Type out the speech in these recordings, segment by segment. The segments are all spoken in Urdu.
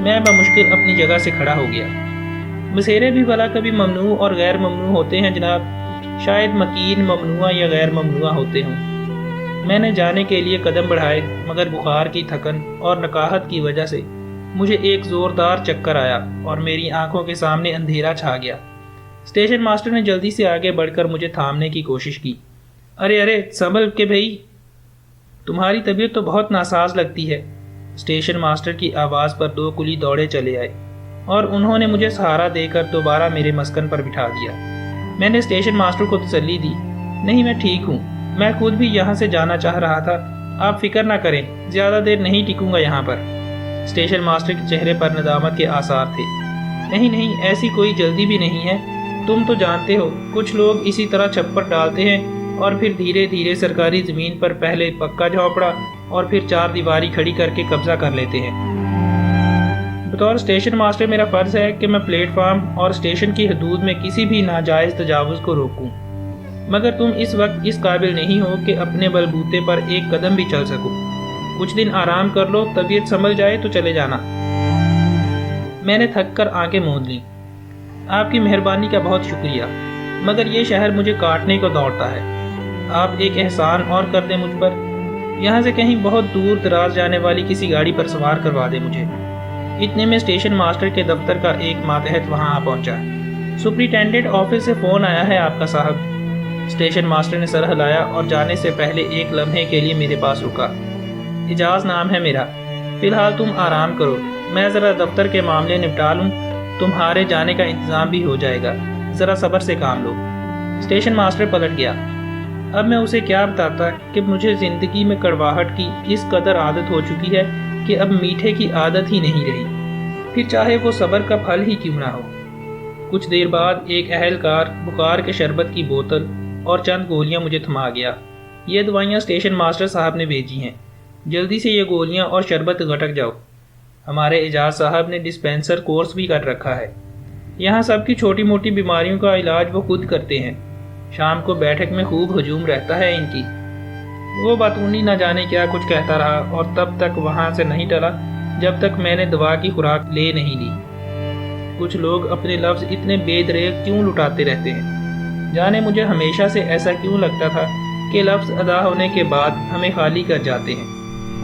میں بمشکل اپنی جگہ سے کھڑا ہو گیا۔ بسیرے بھی بھلا کبھی ممنوع اور غیر ممنوع ہوتے ہیں جناب، شاید مکین ممنوع یا غیر ممنوع ہوتے ہوں۔ میں نے جانے کے لیے قدم بڑھائے، مگر بخار کی تھکن اور نقاہت کی وجہ سے مجھے ایک زوردار چکر آیا اور میری آنکھوں کے سامنے اندھیرا چھا گیا۔ اسٹیشن ماسٹر نے جلدی سے آگے بڑھ کر مجھے تھامنے کی کوشش کی۔ ارے سنبھل کے بھئی، تمہاری طبیعت تو بہت ناساز لگتی ہے۔ اسٹیشن ماسٹر کی آواز پر دو کلی دوڑے چلے آئے اور انہوں نے مجھے سہارا دے کر دوبارہ میرے مسکن پر بٹھا دیا۔ میں نے اسٹیشن ماسٹر کو تسلی دی، نہیں میں ٹھیک ہوں، میں خود بھی یہاں سے جانا چاہ رہا تھا، آپ فکر نہ کریں، زیادہ دیر نہیں ٹکوں گا یہاں پر۔ اسٹیشن ماسٹر کے چہرے پر ندامت کے آثار تھے۔ نہیں ایسی کوئی جلدی بھی نہیں ہے، تم تو جانتے ہو کچھ لوگ اسی طرح چھپر ڈالتے ہیں اور پھر دھیرے دھیرے سرکاری زمین پر پہلے پکا جھونپڑا اور پھر چار دیواری کھڑی کر کے قبضہ کر لیتے ہیں۔ بطور اسٹیشن ماسٹر میرا فرض ہے کہ میں پلیٹ فارم اور اسٹیشن کی حدود میں کسی بھی ناجائز تجاوز کو روکوں، مگر تم اس وقت اس قابل نہیں ہو کہ اپنے بلبوتے پر ایک قدم بھی چل سکو۔ کچھ دن آرام کر لو، طبیعت سنبھل جائے تو چلے جانا۔ میں نے تھک کر آنکھیں موند لیں۔ آپ کی مہربانی کا بہت شکریہ، مگر یہ شہر مجھے کاٹنے کو دوڑتا ہے۔ آپ ایک احسان اور کر دیں مجھ پر، یہاں سے کہیں بہت دور دراز جانے والی کسی گاڑی پر سوار کروا دیں مجھے۔ اتنے میں اسٹیشن ماسٹر کے دفتر کا ایک ماتحت وہاں آ پہنچا۔ سپرنٹینڈنٹ آفس سے فون آیا ہے آپ کا صاحب۔ اسٹیشن ماسٹر نے سر ہلایا اور جانے سے پہلے ایک لمحے کے لیے میرے پاس رکا۔ اجاز نام ہے میرا، فی الحال تم آرام کرو، میں ذرا دفتر کے معاملے نپٹا لوں، تمہارے جانے کا انتظام بھی ہو جائے گا، ذرا صبر سے کام لو۔ اسٹیشن ماسٹر پلٹ گیا۔ اب میں اسے کیا بتاتا کہ مجھے زندگی میں کڑواہٹ کی اس قدر عادت ہو چکی ہے کہ اب میٹھے کی عادت ہی نہیں رہی، پھر چاہے وہ صبر کا پھل ہی کیوں نہ ہو۔ کچھ دیر بعد ایک اہلکار بخار کے شربت کی بوتل اور چند گولیاں مجھے تھما گیا۔ یہ دوائیاں اسٹیشن ماسٹر صاحب نے بھیجی ہیں، جلدی سے یہ گولیاں اور شربت گٹک جاؤ۔ ہمارے اعجاز صاحب نے ڈسپینسر کورس بھی کر رکھا ہے، یہاں سب کی چھوٹی موٹی بیماریوں کا علاج وہ خود کرتے ہیں۔ شام کو بیٹھک میں خوب ہجوم رہتا ہے ان کی۔ وہ باتونی نہ جانے کیا کچھ کہتا رہا اور تب تک وہاں سے نہیں ٹلا جب تک میں نے دوا کی خوراک لے نہیں لی۔ کچھ لوگ اپنے لفظ اتنے بے دریغ کیوں لٹاتے رہتے ہیں؟ جانے مجھے ہمیشہ سے ایسا کیوں لگتا تھا کہ لفظ ادا ہونے کے بعد ہمیں خالی کر جاتے ہیں۔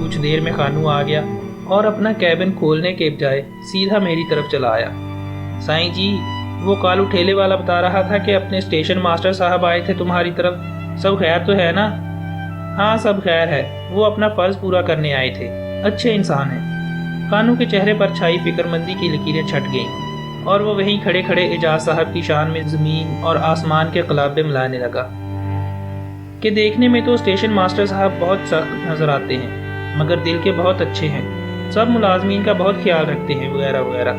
کچھ دیر میں خانو آ گیا اور اپنا کیبن کھولنے کے بجائے سیدھا میری طرف چلا آیا۔ سائیں جی، وہ کالو ٹھیلے والا بتا رہا تھا کہ اپنے اسٹیشن ماسٹر صاحب آئے تھے تمہاری طرف، سب خیر تو ہے نا؟ ہاں سب خیر ہے، وہ اپنا فرض پورا کرنے آئے تھے، اچھے انسان ہیں۔ خانو کے چہرے پر چھائی فکر مندی کی لکیریں چھٹ گئیں اور وہ وہیں کھڑے کھڑے اعجاز صاحب کی شان میں زمین اور آسمان کے قلابے ملانے لگا کہ دیکھنے میں تو اسٹیشن ماسٹر صاحب بہت سخت نظر آتے ہیں، مگر دل کے بہت اچھے ہیں، سب ملازمین کا بہت خیال رکھتے ہیں وغیرہ وغیرہ۔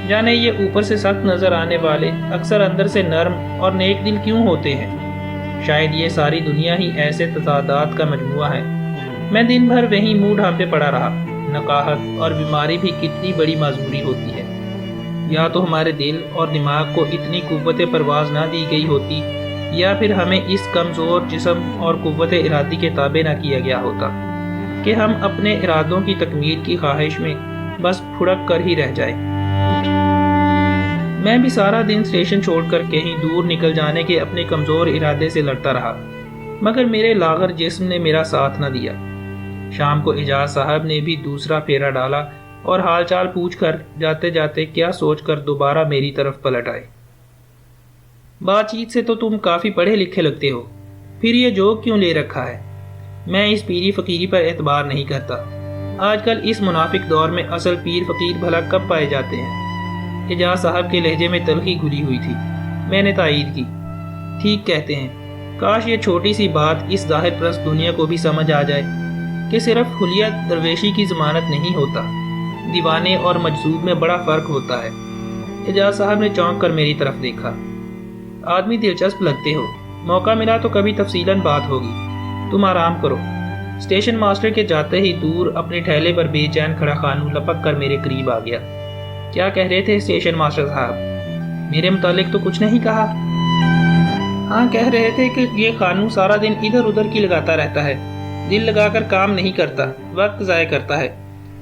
جانے یہ اوپر سے سخت نظر آنے والے اکثر اندر سے نرم اور نیک دل کیوں ہوتے ہیں؟ شاید یہ ساری دنیا ہی ایسے تضادات کا مجموعہ ہے۔ میں دن بھر وہیں منہ ڈھانپے پڑا رہا۔ نقاہت اور بیماری بھی کتنی بڑی معذوری ہوتی ہے۔ یا تو ہمارے دل اور دماغ کو اتنی قوت پرواز نہ دی گئی ہوتی، یا پھر ہمیں اس کمزور جسم اور قوت ارادی کے تابع نہ کیا گیا ہوتا کہ ہم اپنے ارادوں کی تکمیل کی خواہش میں بس پھڑک کر ہی رہ جائیں۔ میں بھی سارا دن اسٹیشن چھوڑ کر کہیں دور نکل جانے کے اپنے کمزور ارادے سے لڑتا رہا، مگر میرے لاغر جسم نے میرا ساتھ نہ دیا۔ شام کو اعجاز صاحب نے بھی دوسرا پھیرا ڈالا اور حال چال پوچھ کر جاتے جاتے کیا سوچ کر دوبارہ میری طرف پلٹ آئے۔ بات چیت سے تو تم کافی پڑھے لکھے لگتے ہو، پھر یہ جوک کیوں لے رکھا ہے؟ میں اس پیری فقیری پر اعتبار نہیں کرتا۔ آج کل اس منافق دور میں اصل پیر فقیر بھلا کب پائے جاتے ہیں؟ اعجاز صاحب کے لہجے میں تلخی گھلی ہوئی تھی۔ میں نے تائید کی، ٹھیک کہتے ہیں، کاش یہ چھوٹی سی بات اس ظاہر پرست دنیا کو بھی سمجھ آ جائے کہ صرف حلیہ درویشی کی ضمانت نہیں ہوتا، دیوانے اور مجذوب میں بڑا فرق ہوتا ہے۔ اعجاز صاحب نے چونک کر میری طرف دیکھا۔ آدمی دلچسپ لگتے ہو، موقع ملا تو کبھی تفصیلاً بات ہوگی، تم آرام کرو۔ اسٹیشن ماسٹر کے جاتے ہی دور اپنے ٹھیلے پر بے چین کھڑا خانو لپک کر میرے قریب آ گیا۔ کیا کہہ رہے تھے اسٹیشن ماسٹر صاحب؟ میرے متعلق تو کچھ نہیں کہا؟ ہاں کہہ رہے تھے کہ یہ خانو سارا دن ادھر ادھر کی لگاتا رہتا ہے، دل لگا کر کام نہیں کرتا، وقت ضائع کرتا ہے،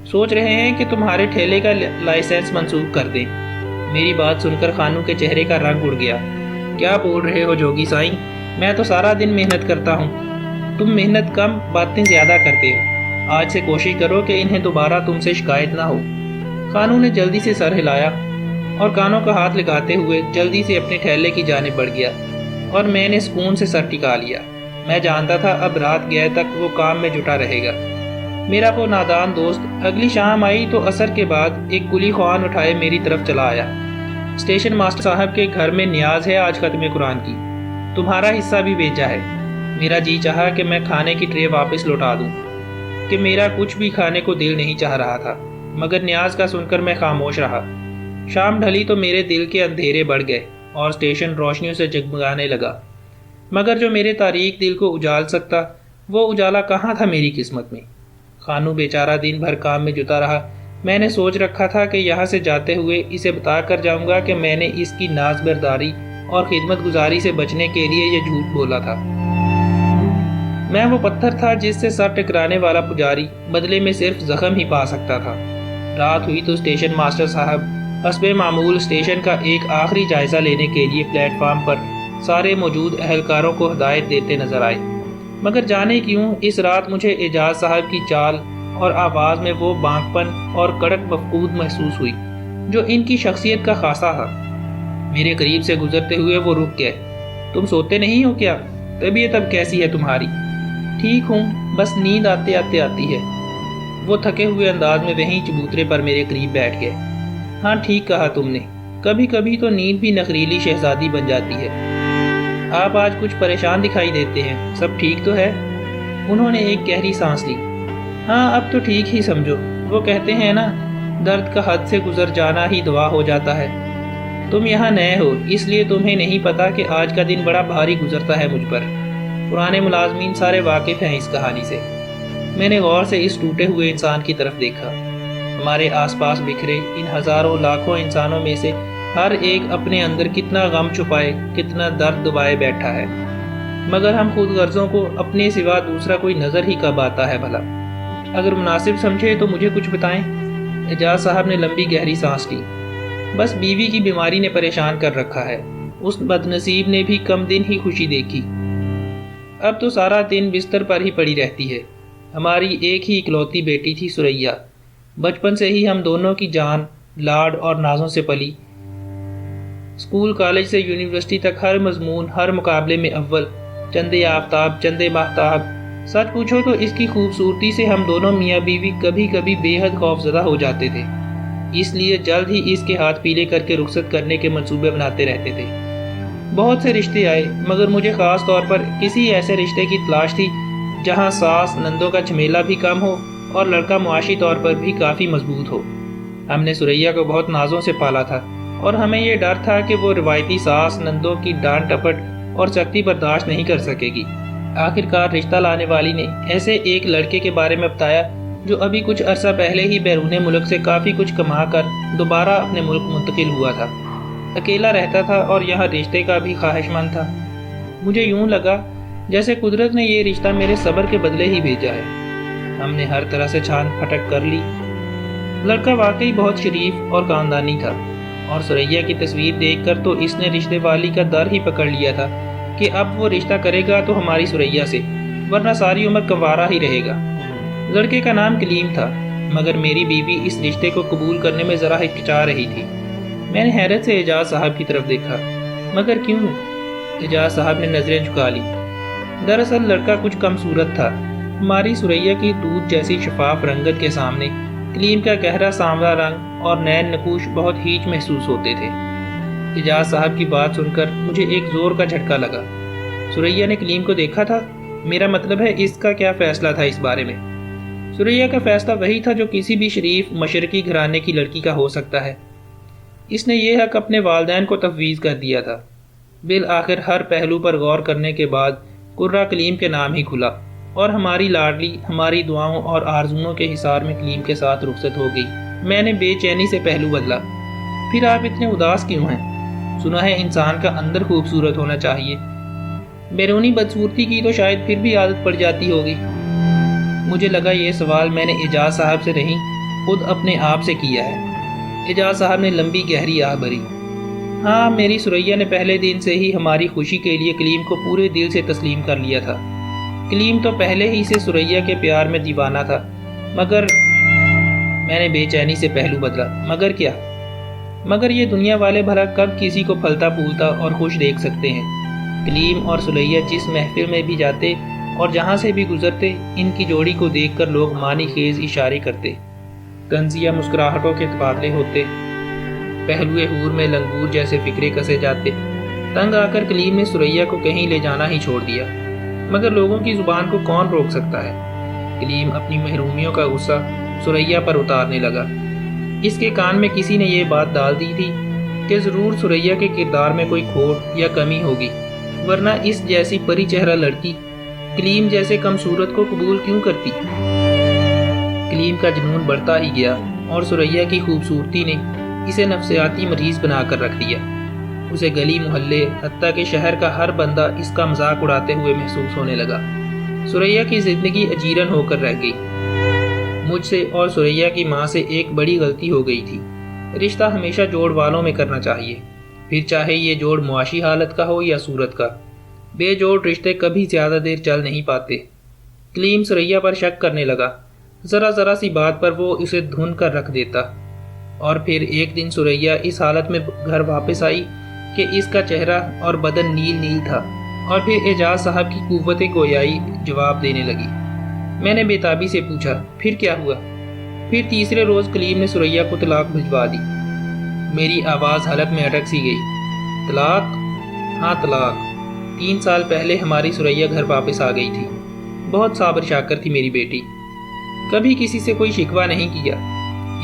سوچ رہے ہیں کہ تمہارے ٹھیلے کا لائسنس منسوخ کر دیں۔ میری بات سن کر خانو کے چہرے کا رنگ اڑ گیا۔ کیا بول رہے ہو جوگی سائیں؟ میں تو سارا دن محنت کرتا ہوں، تم محنت کم باتیں زیادہ کرتے ہو۔ آج سے کوشش کرو کہ انہیں دوبارہ تم سے شکایت نہ ہو۔ خانو نے جلدی سے سر ہلایا اور کانوں کا ہاتھ لگاتے ہوئے جلدی سے اپنے ٹھیلے کی جانب بڑھ گیا، اور میں نے سکون سے سر ٹکا لیا۔ میں جانتا تھا اب رات گئے تک وہ کام میں جٹا رہے گا۔ میرا وہ نادان دوست اگلی شام آئی تو عصر کے بعد ایک کلی خوان اٹھائے میری طرف چلا آیا۔ اسٹیشن ماسٹر صاحب کے گھر میں نیاز ہے آج ختم قرآن کی، تمہارا حصہ بھی بھیجا ہے۔ میرا جی چاہا کہ میں کھانے کی ٹرے واپس لوٹا دوں کہ میرا کچھ بھی کھانے کو دل نہیں چاہ رہا تھا، مگر نیاز کا سن کر میں خاموش رہا۔ شام ڈھلی تو میرے دل کے اندھیرے بڑھ گئے اور اسٹیشن روشنیوں سے جگمگانے لگا، مگر جو میرے تاریک دل کو اجال سکتا وہ اجالا کہاں تھا میری قسمت میں۔ خانو بیچارہ دن بھر کام میں جتا رہا۔ میں نے سوچ رکھا تھا کہ یہاں سے جاتے ہوئے اسے بتا کر جاؤں گا کہ میں نے اس کی ناز برداری اور خدمت گزاری سے بچنے کے لیے یہ جھوٹ بولا تھا۔ میں وہ پتھر تھا جس سے سر ٹکرانے والا پجاری بدلے میں صرف زخم ہی پا سکتا تھا۔ رات ہوئی تو اسٹیشن ماسٹر صاحب حسب معمول اسٹیشن کا ایک آخری جائزہ لینے کے لیے پلیٹ فارم پر سارے موجود اہلکاروں کو ہدایت دیتے نظر آئے، مگر جانے کیوں اس رات مجھے اعجاز صاحب کی چال اور آواز میں وہ بانک پن اور کڑک مفقود محسوس ہوئی جو ان کی شخصیت کا خاصہ تھا۔ میرے قریب سے گزرتے ہوئے وہ رک گئے۔ تم سوتے نہیں ہو کیا؟ طبیعت اب کیسی ہے تمہاری؟ ٹھیک ہوں، بس نیند آتے آتے آتی ہے۔ وہ تھکے ہوئے انداز میں وہیں چبوترے پر میرے قریب بیٹھ گئے۔ ہاں ٹھیک کہا تم نے، کبھی کبھی تو نیند بھی نخریلی شہزادی بن جاتی ہے۔ آپ آج کچھ پریشان دکھائی دیتے ہیں، سب ٹھیک تو ہے؟ انہوں نے ایک گہری سانس لی۔ ہاں اب تو ٹھیک ہی سمجھو، وہ کہتے ہیں نا درد کا حد سے گزر جانا ہی دوا ہو جاتا ہے۔ تم یہاں نئے ہو اس لیے تمہیں نہیں پتا کہ آج کا دن بڑا بھاری گزرتا ہے مجھ پر۔ پرانے ملازمین سارے واقف ہیں اس کہانی سے۔ میں نے غور سے اس ٹوٹے ہوئے انسان کی طرف دیکھا۔ ہمارے آس پاس بکھرے ان ہزاروں لاکھوں انسانوں میں سے ہر ایک اپنے اندر کتنا غم چھپائے، کتنا درد دبائے بیٹھا ہے، مگر ہم خود غرضوں کو اپنے سوا دوسرا کوئی نظر ہی کب آتا ہے بھلا؟ اگر مناسب سمجھے تو مجھے کچھ بتائیں۔ اعجاز صاحب نے لمبی گہری سانس لی۔ بس بیوی کی بیماری نے پریشان کر رکھا ہے، اس بدنصیب نے بھی کم دن ہی خوشی دیکھی، اب تو سارا دن بستر پر ہی پڑی رہتی ہے۔ ہماری ایک ہی اکلوتی بیٹی تھی سریا، بچپن سے ہی ہم دونوں کی جان لاڈ اور نازوں سے پلی۔ اسکول کالج سے یونیورسٹی تک ہر مضمون ہر مقابلے میں اول، چندے آفتاب چندے ماہتاب۔ سچ پوچھو تو اس کی خوبصورتی سے ہم دونوں میاں بیوی کبھی کبھی بے حد خوف زدہ ہو جاتے تھے، اس لیے جلد ہی اس کے ہاتھ پیلے کر کے رخصت کرنے کے منصوبے بناتے رہتے تھے۔ بہت سے رشتے آئے، مگر مجھے خاص طور پر کسی ایسے رشتے کی تلاش تھی جہاں ساس نندوں کا جھمیلا بھی کم ہو اور لڑکا معاشی طور پر بھی کافی مضبوط ہو۔ ہم نے سریا کو بہت نازوں سے پالا تھا اور ہمیں یہ ڈر تھا کہ وہ روایتی ساس نندوں کی ڈانٹ ٹپٹ اور سختی برداشت نہیں کر سکے گی۔ آخر کار رشتہ لانے والی نے ایسے ایک لڑکے کے بارے میں بتایا جو ابھی کچھ عرصہ پہلے ہی بیرون ملک سے کافی کچھ کما کر دوبارہ اپنے ملک منتقل ہوا تھا، اکیلا رہتا تھا اور یہاں رشتے کا بھی خواہش مند تھا۔ مجھے یوں لگا جیسے قدرت نے یہ رشتہ میرے صبر کے بدلے ہی بھیجا ہے۔ ہم نے ہر طرح سے چھان پھٹک کر لی۔ لڑکا واقعی بہت شریف اور خاندانی تھا، اور سریا کی تصویر دیکھ کر تو اس نے رشتے والی کا در ہی پکڑ لیا تھا کہ اب وہ رشتہ کرے گا تو ہماری سریا سے، ورنہ ساری عمر کنوارا ہی رہے گا۔ لڑکے کا نام کلیم تھا، مگر میری بیوی اس رشتے کو قبول کرنے میں ذرا ہچکچا رہی تھی۔ میں نے حیرت سے اعجاز صاحب کی طرف دیکھا۔ مگر کیوں؟ اعجاز صاحب نے نظریں جھکا لی۔ دراصل لڑکا کچھ کم صورت تھا۔ ہماری سریا کی دودھ جیسی شفاف رنگت کے سامنے کلیم کا گہرا سانولا رنگ اور نین نقوش بہت ہیچ محسوس ہوتے تھے۔ اعجاز صاحب کی بات سن کر مجھے ایک زور کا جھٹکا لگا۔ سریا نے کلیم کو دیکھا تھا؟ میرا مطلب ہے اس کا کیا فیصلہ تھا اس بارے میں؟ سریا کا فیصلہ وہی تھا جو کسی بھی شریف مشرقی گھرانے کی لڑکی کا ہو سکتا ہے۔ اس نے یہ حق اپنے والدین کو تفویض کر دیا تھا۔ بالآخر ہر پہلو پر غور کرنے کے بعد قرہ کلیم کے نام ہی کھلا، اور ہماری لاڈلی ہماری دعاؤں اور آرزوؤں کے حصار میں کلیم کے ساتھ رخصت ہو گئی۔ میں نے بے چینی سے پہلو بدلا۔ پھر آپ اتنے اداس کیوں ہیں؟ سنا ہے انسان کا اندر خوبصورت ہونا چاہیے، بیرونی بدصورتی کی تو شاید پھر بھی عادت پڑ جاتی ہوگی۔ مجھے لگا یہ سوال میں نے اعجاز صاحب سے نہیں خود اپنے آپ سے کیا ہے۔ اعجاز صاحب نے لمبی گہری آہ بھری۔ ہاں، میری سریا نے پہلے دن سے ہی ہماری خوشی کے لیے کلیم کو پورے دل سے تسلیم کر لیا تھا۔ کلیم تو پہلے ہی سے سریا کے پیار میں دیوانہ تھا، مگر میں نے بے چینی سے پہلو بدلا۔ مگر کیا؟ مگر یہ دنیا والے بھلا کب کسی کو پھلتا پھولتا اور خوش دیکھ سکتے ہیں؟ کلیم اور سریا جس محفل میں بھی جاتے اور جہاں سے بھی گزرتے، ان کی جوڑی کو دیکھ کر لوگ معنی خیز اشارے کرتے، طنزیہ مسکراہٹوں کے تبادلے ہوتے، پہلوئے حور میں لنگور جیسے فکرے کسے جاتے۔ تنگ آ کر کلیم نے سریا کو کہیں لے جانا ہی چھوڑ دیا، مگر لوگوں کی زبان کو کون روک سکتا ہے؟ کلیم اپنی محرومیوں کا غصہ سریا پر اتارنے لگا۔ اس کے کان میں کسی نے یہ بات ڈال دی تھی کہ ضرور سریا کے کردار میں کوئی کھوٹ یا کمی ہوگی، ورنہ اس جیسی پری چہرہ لڑکی کلیم جیسے کم صورت کو قبول کیوں کرتی؟ کلیم کا جنون بڑھتا ہی گیا اور سریا کی خوبصورتی نے اسے نفسیاتی مریض بنا کر رکھ دیا۔ اسے گلی محلے حتیٰ کہ شہر کا ہر بندہ اس کا مذاق اڑاتے ہوئے محسوس ہونے لگا۔ سریا کی زندگی اجیرن ہو کر رہ گئی۔ مجھ سے اور سریا کی ماں سے ایک بڑی غلطی ہو گئی تھی۔ رشتہ ہمیشہ جوڑ والوں میں کرنا چاہیے، پھر چاہے یہ جوڑ معاشی حالت کا ہو یا صورت کا۔ بے جوڑ رشتے کبھی زیادہ دیر چل نہیں پاتے۔ کلیم سریا پر شک کرنے لگا۔ ذرا سی بات پر وہ اسے دھن کر رکھ دیتا، اور پھر ایک دن سریا اس حالت میں گھر واپس آئی کہ اس کا چہرہ اور بدن نیل نیل تھا، اور پھر اعجاز صاحب کی قوت گویائی جواب دینے لگی۔ میں نے بےتابی سے پوچھا، پھر کیا ہوا؟ پھر تیسرے روز کلیم نے سریا کو طلاق بھجوا دی۔ میری آواز حلق میں اٹک سی گئی۔ طلاق؟ ہاں طلاق۔ 3 سال پہلے ہماری سریا گھر واپس آ گئی تھی۔ بہت صابر شاکر تھی میری بیٹی، کبھی کسی سے کوئی شکوہ نہیں کیا۔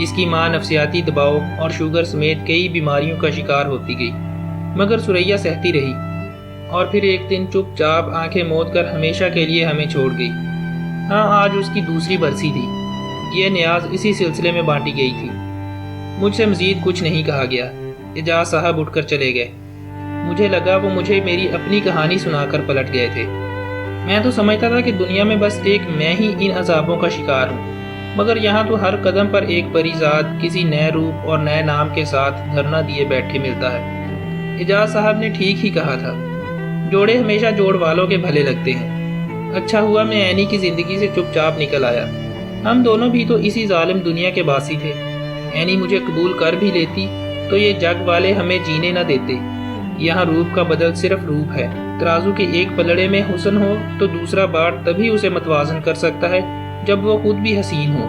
اس کی ماں نفسیاتی دباؤ اور شوگر سمیت کئی بیماریوں کا شکار ہوتی گئی، مگر سریا سہتی رہی، اور پھر ایک دن چپ چاپ آنکھیں موند کر ہمیشہ کے لیے ہمیں چھوڑ گئی۔ ہاں، آج اس کی دوسری برسی تھی۔ یہ نیاز اسی سلسلے میں بانٹی گئی تھی۔ مجھ سے مزید کچھ نہیں کہا گیا۔ اعجاز صاحب اٹھ کر چلے گئے۔ مجھے لگا وہ مجھے میری اپنی کہانی سنا کر پلٹ گئے تھے۔ میں تو سمجھتا تھا کہ دنیا میں بس ایک میں ہی ان عذابوں کا شکار ہوں، مگر یہاں تو ہر قدم پر ایک پری ذات کسی نئے روپ اور نئے نام کے ساتھ دھرنا دیے بیٹھے ملتا ہے۔ اعجاز صاحب نے ٹھیک ہی کہا تھا، جوڑے ہمیشہ جوڑ والوں کے بھلے لگتے ہیں۔ اچھا ہوا میں اینی کی زندگی سے چپ چاپ نکل آیا۔ ہم دونوں بھی تو اسی ظالم دنیا کے باسی تھے۔ اینی مجھے قبول کر بھی لیتی تو یہ جگ والے ہمیں جینے نہ دیتے۔ یہاں روپ کا بدل صرف روپ ہے۔ ترازو کے ایک پلڑے میں حسن ہو تو دوسرا بار تبھی اسے متوازن کر سکتا ہے جب وہ خود بھی حسین ہو۔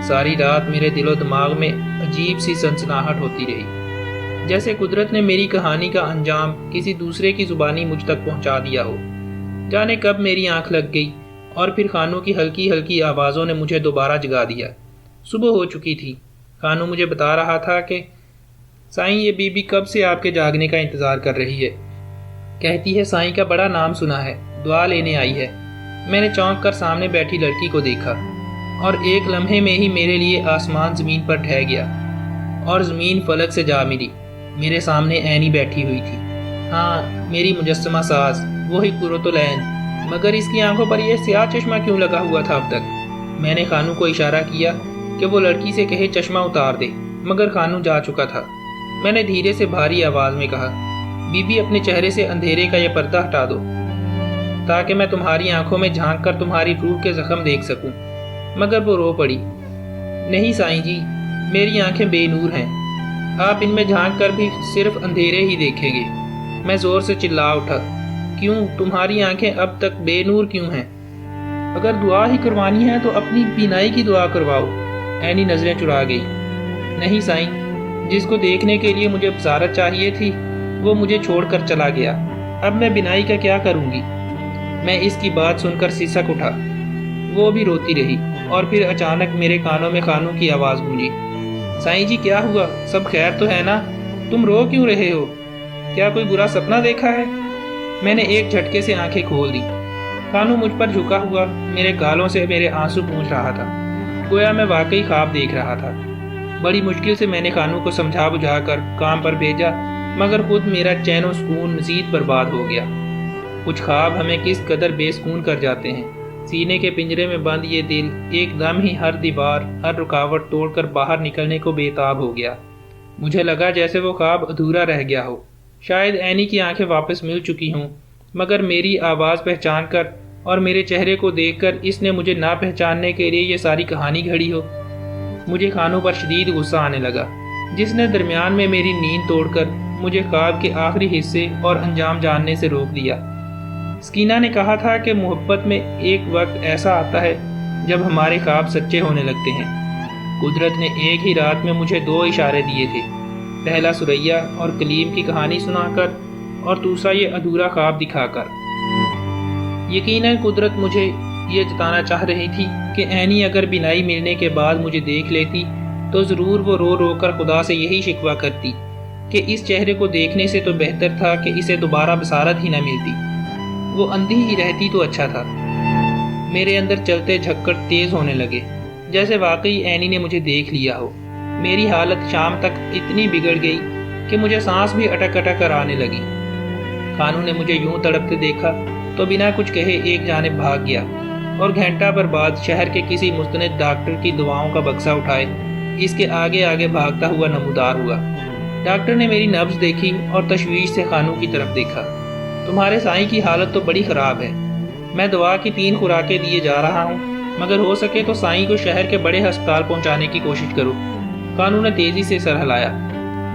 ساری رات میرے دل و دماغ میں عجیب سی سنسناہٹ ہوتی رہی، جیسے قدرت نے میری کہانی کا انجام کسی دوسرے کی زبانی مجھ تک پہنچا دیا ہو۔ جانے کب میری آنکھ لگ گئی اور پھر خانو کی ہلکی ہلکی آوازوں نے مجھے دوبارہ جگا دیا۔ صبح ہو چکی تھی۔ خانو مجھے بتا رہا تھا کہ سائیں، یہ بی بی کب سے آپ کے جاگنے کا انتظار کر رہی ہے۔ کہتی ہے سائیں کا بڑا نام سنا ہے، دعا لینے آئی ہے۔ میں نے چونک کر سامنے بیٹھی لڑکی کو دیکھا، اور ایک لمحے میں ہی میرے لیے آسمان زمین پر ڈھہ گیا اور زمین فلک سے جا ملی۔ میرے سامنے اینی بیٹھی ہوئی تھی، ہاں میری مجسمہ ساز، وہی قرۃ العین، مگر اس کی آنکھوں پر یہ سیاہ چشمہ کیوں لگا ہوا تھا اب تک؟ میں نے خانو کو اشارہ کیا کہ وہ لڑکی سے کہے چشمہ اتار دے، مگر خانو جا چکا تھا۔ میں نے دھیرے سے بھاری آواز میں کہا، بی بی اپنے چہرے سے اندھیرے کا یہ پردہ ہٹا دو تاکہ میں تمہاری آنکھوں میں جھانک کر تمہاری روح کے زخم دیکھ سکوں۔ مگر وہ رو پڑی، نہیں سائیں جی، میری آنکھیں بے نور ہیں، آپ ان میں جھانک کر بھی صرف اندھیرے ہی دیکھیں گے۔ میں زور سے چلا اٹھا، کیوں تمہاری آنکھیں اب تک بے نور کیوں ہیں؟ اگر دعا ہی کروانی ہے تو اپنی بینائی کی دعا کرواؤ۔ اینی نظریں چرا گئی، نہیں سائیں، جس کو دیکھنے کے لیے مجھے بصارت چاہیے تھی وہ مجھے چھوڑ کر چلا گیا، اب میں بینائی کا کیا کروں گی؟ میں اس کی بات سن کر سسک اٹھا۔ وہ بھی روتی رہی، اور پھر اچانک میرے کانوں میں خانو کی آواز گونجی، سائیں جی کیا ہوا؟ سب خیر تو ہے نا؟ تم رو کیوں رہے ہو؟ کیا کوئی برا سپنا دیکھا ہے؟ میں نے ایک جھٹکے سے آنکھیں کھول دی۔ خانو مجھ پر جھکا ہوا میرے گالوں سے میرے آنسو پونچھ رہا تھا، گویا میں واقعی خواب دیکھ رہا تھا۔ بڑی مشکل سے میں نے خانو کو سمجھا بجھا کر کام پر بھیجا، مگر خود میرا چین و سکون مزید برباد ہو گیا۔ کچھ خواب ہمیں کس قدر بے سکون کر جاتے ہیں۔ سینے کے پنجرے میں بند یہ دل ایک دم ہی ہر دیوار ہر رکاوٹ توڑ کر باہر نکلنے کو بے تاب ہو گیا۔ مجھے لگا جیسے وہ خواب ادھورا رہ گیا ہو، شاید اینی کی آنکھیں واپس مل چکی ہوں، مگر میری آواز پہچان کر اور میرے چہرے کو دیکھ کر اس نے مجھے نہ پہچاننے کے لیے یہ ساری کہانی گھڑی ہو۔ مجھے خانو پر شدید غصہ آنے لگا، جس نے درمیان میں میری نیند توڑ کر مجھے خواب کے آخری حصے اور انجام جاننے سے روک دیا۔ سکینہ نے کہا تھا کہ محبت میں ایک وقت ایسا آتا ہے جب ہمارے خواب سچے ہونے لگتے ہیں۔ قدرت نے ایک ہی رات میں مجھے 2 اشارے دیے تھے، پہلا سریا اور کلیم کی کہانی سنا کر اور دوسرا یہ ادھورا خواب دکھا کر۔ یقیناً قدرت مجھے یہ جتانا چاہ رہی تھی کہ اینی اگر بینائی ملنے کے بعد مجھے دیکھ لیتی تو ضرور وہ رو رو کر خدا سے یہی شکوہ کرتی کہ اس چہرے کو دیکھنے سے تو بہتر تھا کہ اسے دوبارہ بصارت ہی نہ ملتی، وہ اندھی ہی رہتی تو اچھا تھا۔ میرے اندر چلتے جھکڑ تیز ہونے لگے، جیسے واقعی اینی نے مجھے دیکھ لیا ہو۔ میری حالت شام تک اتنی بگڑ گئی کہ مجھے سانس بھی اٹک اٹک کر آنے لگی۔ خانو نے مجھے یوں تڑپتے دیکھا تو بنا کچھ کہے ایک جانب بھاگ گیا اور گھنٹہ بھر بعد شہر کے کسی مستند ڈاکٹر کی دواؤں کا بکسہ اٹھائے اس کے آگے آگے بھاگتا ہوا نمودار ہوا۔ ڈاکٹر نے میری نبض دیکھی اور تشویش سے خانو کی طرف دیکھا۔ تمہارے سائیں کی حالت تو بڑی خراب ہے، میں دوا کی 3 خوراکیں دیے جا رہا ہوں، مگر ہو سکے تو سائیں کو شہر کے بڑے ہسپتال پہنچانے کی کوشش کرو۔ خانو نے تیزی سے سر ہلایا،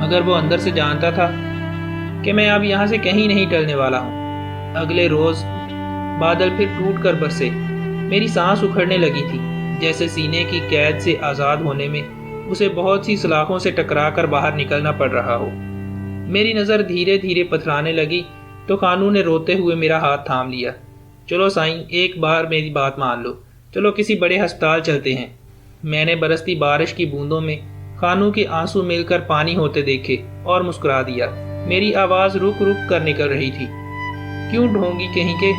مگر وہ اندر سے جانتا تھا کہ میں اب یہاں سے کہیں نہیں ٹلنے والا ہوں۔ اگلے روز بادل پھر ٹوٹ کر برسے، میری سانس اکھڑنے لگی تھی، جیسے سینے کی قید سے آزاد ہونے میں اسے بہت سی سلاخوں سے ٹکرا کر باہر نکلنا پڑ رہا ہو۔ میری نظر دھیرے دھیرے پتھرانے لگی تو خانو نے روتے ہوئے میرا ہاتھ تھام لیا۔ چلو سائیں، ایک بار میری بات مان لو، چلو کسی بڑے ہسپتال چلتے ہیں۔ میں نے برستی بارش کی بوندوں میں خانو کے آنسو مل کر پانی ہوتے دیکھے اور مسکرا دیا۔ میری آواز رک رک کر نکل رہی تھی۔ کیوں ڈھونگی کہیں کہ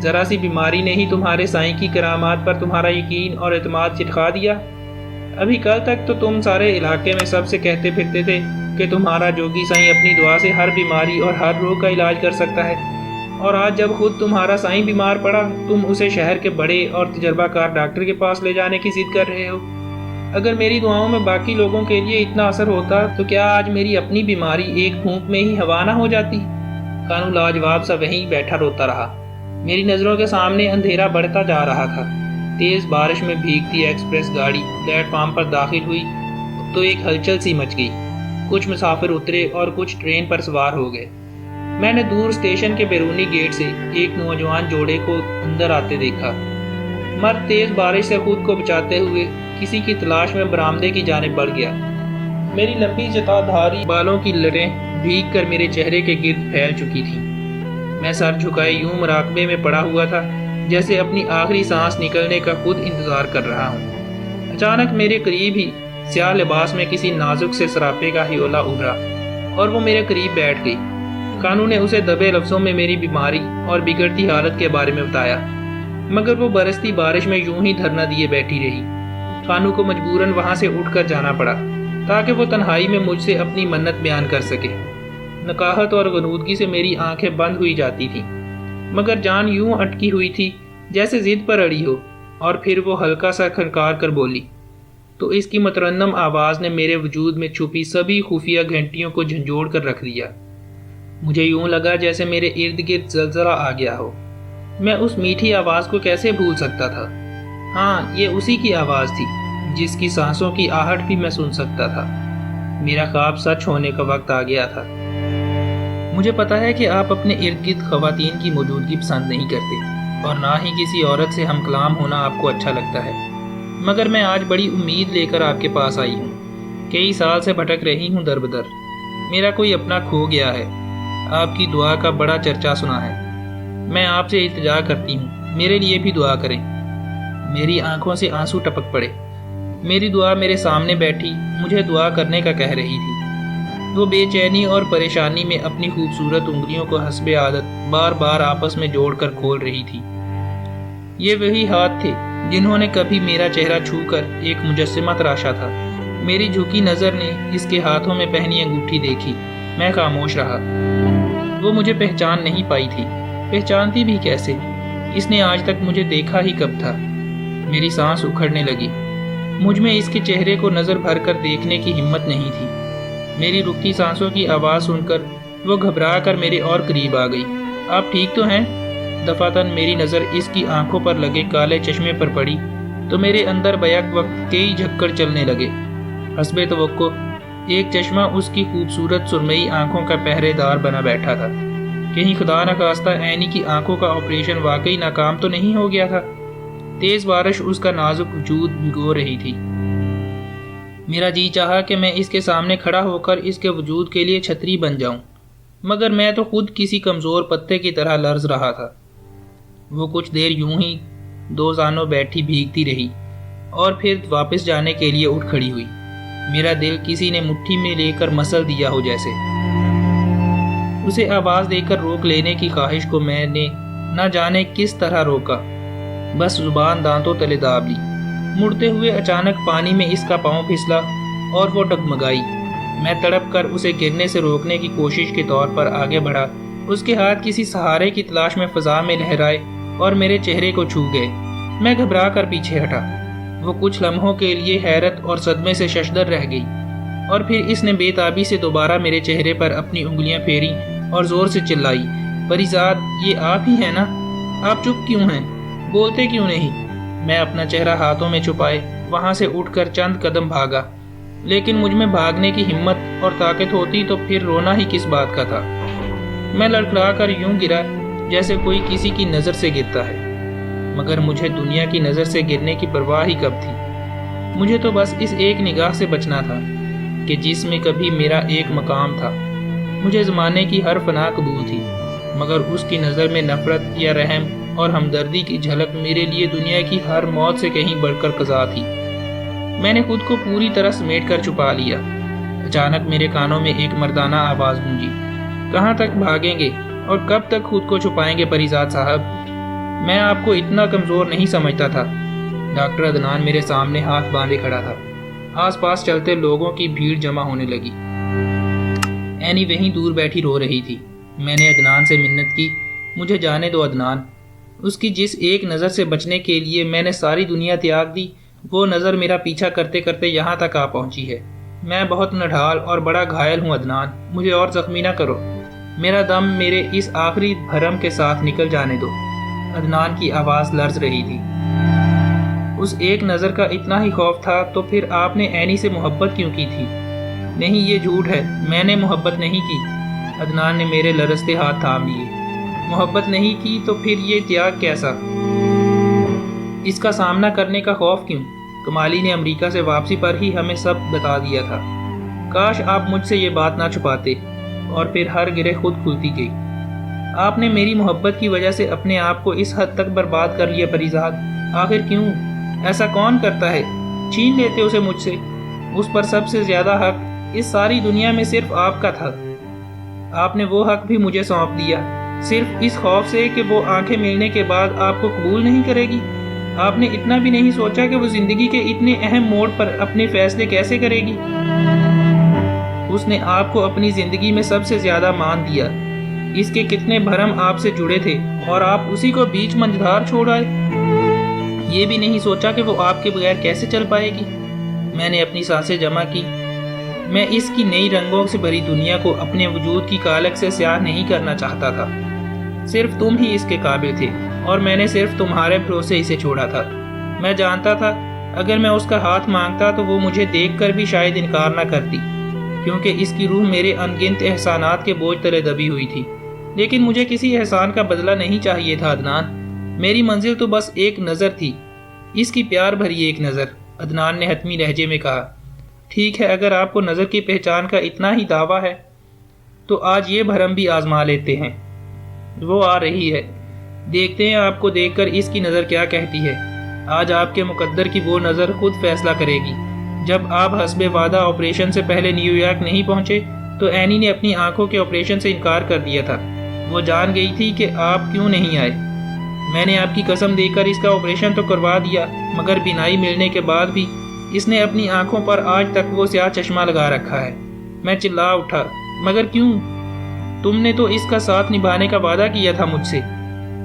ذرا سی بیماری نے ہی تمہارے سائیں کی کرامات پر تمہارا یقین اور اعتماد چٹکا دیا؟ ابھی کل تک تو تم سارے علاقے میں سب سے کہتے پھرتے تھے کہ تمہارا جوگی سائیں اپنی دعا سے ہر بیماری اور ہر روگ کا علاج کر سکتا ہے، اور آج جب خود تمہارا سائیں بیمار پڑا تم اسے شہر کے بڑے اور تجربہ کار ڈاکٹر کے پاس لے جانے کی ضد کر رہے ہو۔ اگر میری دعاؤں میں باقی لوگوں کے لیے اتنا اثر ہوتا تو کیا آج میری اپنی بیماری ایک پھونک میں ہی ہوا نہ ہو جاتی؟ خانو لاجواب سا وہیں بیٹھا روتا رہا۔ میری نظروں کے سامنے اندھیرا بڑھتا جا رہا تھا۔ تیز بارش میں بھیگتی ایکسپریس گاڑی پلیٹ فارم پر داخل ہوئی تو ایک ہلچل سی مچ گئی۔ کچھ مسافر اترے اور کچھ ٹرین پر سوار ہو گئے۔ میں نے دور اسٹیشن کے بیرونی گیٹ سے ایک نوجوان جوڑے کو اندر آتے دیکھا۔ مرد تیز بارش سے خود کو بچاتے ہوئے کسی کی تلاش میں برآمدے کی جانب بڑھ گیا۔ میری لمبی جتا دھاری بالوں کی لڑیں بھیگ کر میرے چہرے کے گرد پھیل چکی تھیں۔ میں سر جھکائے یوں مراقبے میں پڑا ہوا تھا جیسے اپنی آخری سانس نکلنے کا خود انتظار کر رہا ہوں۔ اچانک میرے قریب ہی سیاہ لباس میں کسی نازک سے سراپے کا ہیولہ ابھرا اور وہ میرے قریب بیٹھ گئی۔ خانو نے اسے دبے لفظوں میں میری بیماری اور بگڑتی حالت کے بارے میں بتایا، مگر وہ برستی بارش میں یوں ہی دھرنا دیے بیٹھی رہی۔ خانو کو مجبوراً وہاں سے اٹھ کر جانا پڑا تاکہ وہ تنہائی میں مجھ سے اپنی منت بیان کر سکے۔ نقاہت اور غنودگی سے میری آنکھیں بند ہوئی جاتی تھیں، مگر جان یوں اٹکی ہوئی تھی جیسے ضد پر اڑی ہو، اور پھر وہ ہلکا سا کھنکار کر بولی تو اس کی مترنم آواز نے میرے وجود میں چھپی سبھی خفیہ گھنٹیوں کو جھنجھوڑ کر رکھ دیا۔ مجھے یوں لگا جیسے میرے ارد گرد زلزلہ آ گیا ہو۔ میں اس میٹھی آواز کو کیسے بھول سکتا تھا؟ ہاں، یہ اسی کی آواز تھی جس کی سانسوں کی آہٹ بھی میں سن سکتا تھا۔ میرا خواب سچ ہونے کا وقت آ گیا تھا۔ مجھے پتا ہے کہ آپ اپنے ارد گرد خواتین کی موجودگی پسند نہیں کرتے، اور نہ ہی کسی عورت سے ہم کلام ہونا آپ کو اچھا لگتا ہے، مگر میں آج بڑی امید لے کر آپ کے پاس آئی ہوں۔ کئی سال سے بھٹک رہی ہوں در بدر، میرا کوئی اپنا کھو گیا ہے۔ آپ کی دعا کا بڑا چرچا سنا ہے، میں آپ سے التجا کرتی ہوں میرے لیے بھی دعا کریں۔ میری آنکھوں سے آنسو ٹپک پڑے۔ میری دعا میرے سامنے بیٹھی مجھے دعا کرنے کا کہہ رہی تھی۔ وہ بے چینی اور پریشانی میں اپنی خوبصورت انگلیوں کو حسب عادت بار بار آپس میں جوڑ کر کھول رہی تھی۔ یہ وہی ہاتھ تھے جنہوں نے کبھی میرا چہرہ چھو کر ایک مجسمہ تراشا تھا۔ میری جھکی نظر نے اس کے ہاتھوں میں پہنی انگوٹھی دیکھی۔ میں خاموش رہا۔ وہ مجھے پہچان نہیں پائی تھی، پہچانتی بھی کیسے؟ اس نے آج تک مجھے دیکھا ہی کب تھا؟ میری سانس اکھڑنے لگی۔ مجھ میں اس کے چہرے کو نظر بھر کر دیکھنے کی ہمت نہیں تھی۔ میری رکتی سانسوں کی آواز سن کر وہ گھبرا کر میرے اور قریب آ گئی۔ آپ ٹھیک تو ہیں؟ دفعتاً میری نظر اس کی آنکھوں پر لگے کالے چشمے پر پڑی تو میرے اندر بیک وقت کئی جھکڑ چلنے لگے۔ حسب توقع ایک چشمہ اس کی خوبصورت سرمئی آنکھوں کا پہرے دار بنا بیٹھا تھا۔ کہیں خدا نخواستہ عینی کی آنکھوں کا آپریشن واقعی ناکام تو نہیں ہو گیا تھا؟ تیز بارش اس کا نازک وجود بھگو رہی تھی۔ میرا جی چاہا کہ میں اس کے سامنے کھڑا ہو کر اس کے وجود کے لیے چھتری بن جاؤں، مگر میں تو خود کسی کمزور پتے کی طرح لرز رہا تھا۔ وہ کچھ دیر یوں ہی دو زانوں بیٹھی بھیگتی رہی اور پھر واپس جانے کے لیے اٹھ کھڑی ہوئی۔ میرا دل کسی نے مٹھی میں لے کر مسل دیا ہو جیسے۔ اسے آواز دے کر روک لینے کی خواہش کو میں نے نہ جانے کس طرح روکا، بس زبان دانتوں تلے داب لی۔ مڑتے ہوئے اچانک پانی میں اس کا پاؤں پھسلا اور وہ ڈگمگائی۔ میں تڑپ کر اسے گرنے سے روکنے کی کوشش کے طور پر آگے بڑھا۔ اس کے ہاتھ کسی سہارے کی تلاش میں فضا میں لہرائے اور میرے چہرے کو چھو گئے۔ میں گھبرا کر پیچھے ہٹا۔ وہ کچھ لمحوں کے لیے حیرت اور صدمے سے ششدر رہ گئی، اور پھر اس نے بے تابی سے دوبارہ میرے چہرے پر اپنی انگلیاں پھیری اور زور سے چلائی، پریزاد، یہ آپ ہی ہیں نا؟ آپ چپ کیوں ہیں؟ بولتے کیوں نہیں؟ میں اپنا چہرہ ہاتھوں میں چھپائے وہاں سے اٹھ کر چند قدم بھاگا، لیکن مجھ میں بھاگنے کی ہمت اور طاقت ہوتی تو پھر رونا ہی کس بات کا تھا۔ میں لڑکھڑا کر یوں گرا جیسے کوئی کسی کی نظر سے گرتا ہے، مگر مجھے دنیا کی نظر سے گرنے کی پرواہ ہی کب تھی؟ مجھے تو بس اس ایک نگاہ سے بچنا تھا کہ جس میں کبھی میرا ایک مقام تھا۔ مجھے زمانے کی ہر فنا قبول تھی، مگر اس کی نظر میں نفرت یا رحم اور ہمدردی کی جھلک میرے لیے دنیا کی ہر موت سے کہیں بڑھ کر قضا تھی۔ میں نے خود کو پوری طرح سمیٹ کر چھپا لیا۔ اچانک میرے کانوں میں ایک مردانہ آواز گونجی، کہاں تک بھاگیں گے اور کب تک خود کو چھپائیں گے پریزاد صاحب؟ میں آپ کو اتنا کمزور نہیں سمجھتا تھا۔ ڈاکٹر عدنان میرے سامنے ہاتھ باندھے کھڑا تھا۔ آس پاس چلتے لوگوں کی بھیڑ جمع ہونے لگی۔ اینی وہیں دور بیٹھی رو رہی تھی۔ میں نے عدنان سے منت کی، مجھے جانے دو عدنان۔ اس کی جس ایک نظر سے بچنے کے لیے میں نے ساری دنیا تیاگ دی، وہ نظر میرا پیچھا کرتے کرتے یہاں تک آ پہنچی ہے۔ میں بہت نڈھال اور بڑا گھائل ہوں عدنان، مجھے اور زخمی نہ کرو۔ میرا دم میرے اس آخری بھرم کے ساتھ نکل جانے دو۔ عدنان کی آواز لرز رہی تھی۔ اس ایک نظر کا اتنا ہی خوف تھا تو پھر آپ نے اینی سے محبت کیوں کی تھی؟ نہیں، یہ جھوٹ ہے، میں نے محبت نہیں کی۔ عدنان نے میرے لرزتے ہاتھ تھام لیے۔ محبت نہیں کی تو پھر یہ تیاگ کیسا؟ اس کا سامنا کرنے کا خوف کیوں؟ کمالی نے امریکہ سے واپسی پر ہی ہمیں سب بتا دیا تھا۔ کاش آپ مجھ سے یہ بات نہ چھپاتے۔ اور پھر ہر گرہ خود کھلتی گئی۔ آپ نے میری محبت کی وجہ سے اپنے آپ کو اس حد تک برباد کر لیا پریزاد۔ آخر کیوں؟ ایسا کون کرتا ہے؟ چھین لیتے اسے مجھ سے۔ اس پر سب سے زیادہ حق اس ساری دنیا میں صرف آپ کا تھا۔ آپ نے وہ حق بھی مجھے سونپ دیا، صرف اس خوف سے کہ وہ آنکھیں ملنے کے بعد آپ کو قبول نہیں کرے گی۔ آپ نے اتنا بھی نہیں سوچا کہ وہ زندگی کے اتنے اہم موڑ پر اپنے فیصلے کیسے کرے گی۔ اس نے آپ کو اپنی زندگی میں سب سے زیادہ مان دیا۔ اس کے کتنے بھرم آپ سے جڑے تھے اور آپ اسی کو بیچ منجھدار چھوڑ آئے۔ یہ بھی نہیں سوچا کہ وہ آپ کے بغیر کیسے چل پائے گی۔ میں نے اپنی سانسیں جمع کی۔ میں اس کی نئی رنگوں سے بھری دنیا کو اپنے وجود کی کالک سے سیاہ نہیں کرنا چاہتا تھا۔ صرف تم ہی اس کے قابل تھے اور میں نے صرف تمہارے بھروسے اسے چھوڑا تھا۔ میں جانتا تھا اگر میں اس کا ہاتھ مانگتا تو وہ مجھے دیکھ کر بھی شاید انکار نہ کرتی، کیونکہ اس کی روح میرے انگنت احسانات کے بوجھ تلے دبی ہوئی تھی۔ لیکن مجھے کسی احسان کا بدلہ نہیں چاہیے تھا عدنان۔ میری منزل تو بس ایک نظر تھی، اس کی پیار بھری ایک نظر۔ عدنان نے حتمی لہجے میں کہا، ٹھیک ہے، اگر آپ کو نظر کی پہچان کا اتنا ہی دعویٰ ہے تو آج یہ بھرم بھی آزما لیتے ہیں۔ وہ آ رہی ہے، دیکھتے ہیں آپ کو دیکھ کر اس کی نظر کیا کہتی ہے۔ آج آپ کے مقدر کی وہ نظر خود فیصلہ کرے گی۔ جب آپ حسب وعدہ آپریشن سے پہلے نیو یارک نہیں پہنچے تو اینی نے اپنی آنکھوں کے آپریشن سے انکار کر دیا تھا۔ وہ جان گئی تھی کہ آپ کیوں نہیں آئے۔ میں نے آپ کی قسم دے کر اس کا آپریشن تو کروا دیا، مگر بینائی ملنے کے بعد بھی اس نے اپنی آنکھوں پر آج تک وہ سیاہ چشمہ لگا رکھا ہے۔ میں چلا اٹھا، مگر کیوں؟ تم نے تو اس کا ساتھ نبھانے کا وعدہ کیا تھا مجھ سے۔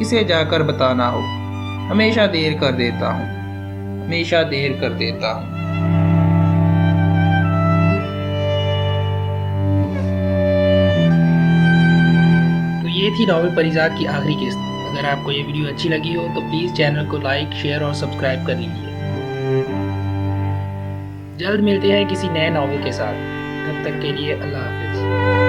اسے جا کر بتانا ہو، ہمیشہ دیر کر دیتا ہوں، ہمیشہ دیر کر دیتا ہوں۔ تو یہ تھی ناول پریزاد کی آخری قسط۔ اگر آپ کو یہ ویڈیو اچھی لگی ہو تو پلیز چینل کو لائک، شیئر اور سبسکرائب کر لیجیے۔ جلد ملتے ہیں کسی نئے ناول کے ساتھ، تب تک کے لیے اللہ حافظ۔